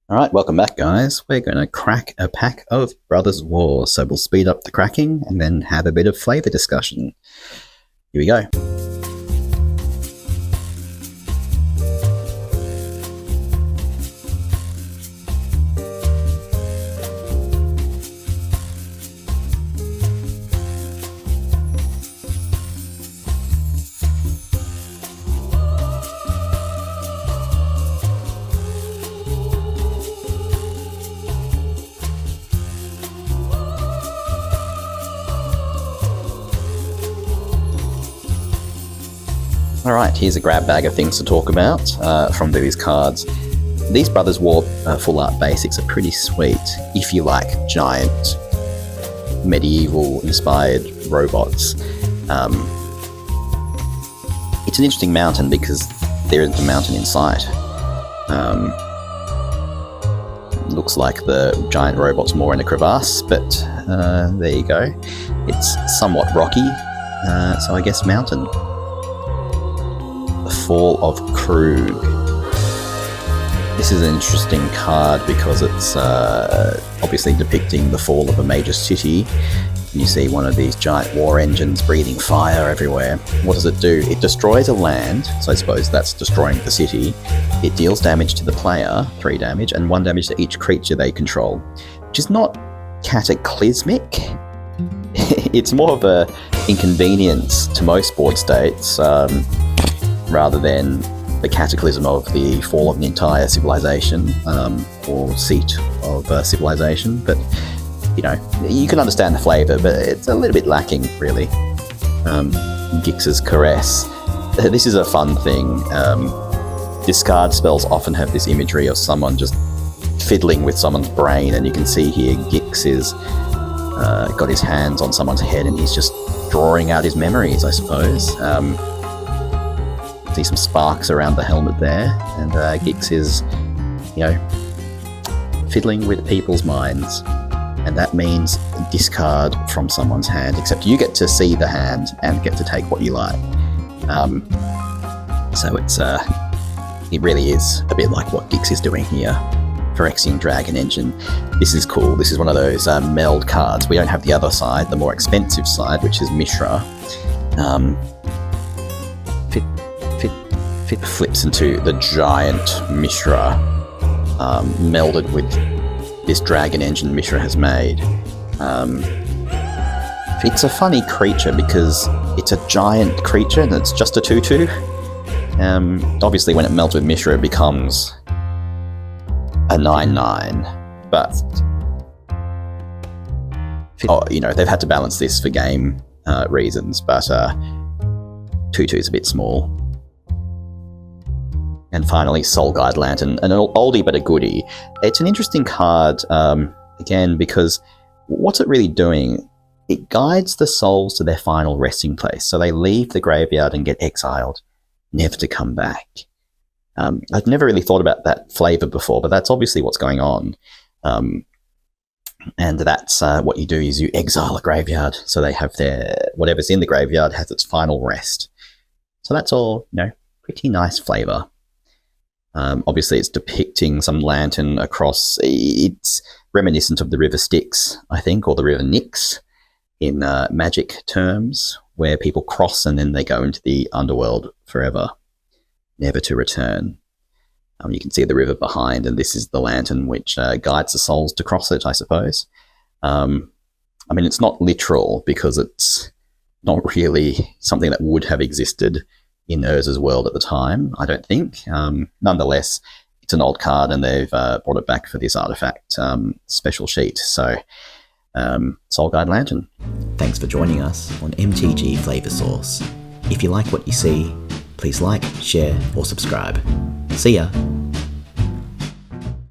Alright, welcome back guys. We're going to crack a pack of Brothers War, so we'll speed up the cracking and then have a bit of flavour discussion. Here we go. Alright, here's a grab bag of things to talk about from these cards. These Brothers War full art basics are pretty sweet if you like giant medieval inspired robots. It's an interesting mountain because there isn't a mountain in sight. Looks like the giant robot's more in a crevasse, but there you go. It's somewhat rocky, so I guess mountain. The Fall of Krug. This is an interesting card because it's obviously depicting the fall of a major city. You see one of these giant war engines breathing fire everywhere. What does it do? It destroys a land, so I suppose that's destroying the city. It deals damage to the player, 3 damage, and 1 damage to each creature they control, which is not cataclysmic. It's more of a inconvenience to most board states, rather than the cataclysm of the fall of an entire civilization, or seat of civilization. But, you know, you can understand the flavour, but it's a little bit lacking, really. Gix's Caress. This is a fun thing. Discard spells often have this imagery of someone just fiddling with someone's brain, and you can see here Gix is got his hands on someone's head and he's just drawing out his memories, I suppose. See some sparks around the helmet there, and Gix is, you know, fiddling with people's minds, and that means discard from someone's hand, except you get to see the hand and get to take what you like. So it really is a bit like what Gix is doing here. Phyrexian Dragon Engine. This is cool. This is one of those meld cards. We don't have the other side, the more expensive side, which is Mishra. It flips into the giant Mishra, melded with this dragon engine Mishra has made. It's a funny creature because it's a giant creature and it's just a 2/2. Obviously when it melds with Mishra it becomes a 9/9, but you know, they've had to balance this for game reasons, but 2/2 is a bit small. And finally, Soul Guide Lantern, an oldie but a goodie. It's an interesting card, again, because what's it really doing? It guides the souls to their final resting place, so they leave the graveyard and get exiled, never to come back. I've never really thought about that flavour before, but that's obviously what's going on. And that's what you do is you exile a graveyard, so they have whatever's in the graveyard has its final rest. So that's all, you know, pretty nice flavour. Obviously, it's depicting some lantern across. It's reminiscent of the River Styx, I think, or the River Nyx in magic terms, where people cross and then they go into the underworld forever, never to return. You can see the river behind, and this is the lantern which guides the souls to cross it, I suppose. I mean, it's not literal because it's not really something that would have existed in Urza's world at the time, I don't think. Nonetheless, it's an old card and they've brought it back for this artifact special sheet. So, Soul Guide Lantern. Thanks for joining us on MTG Flavour Source. If you like what you see, please like, share or subscribe. See ya!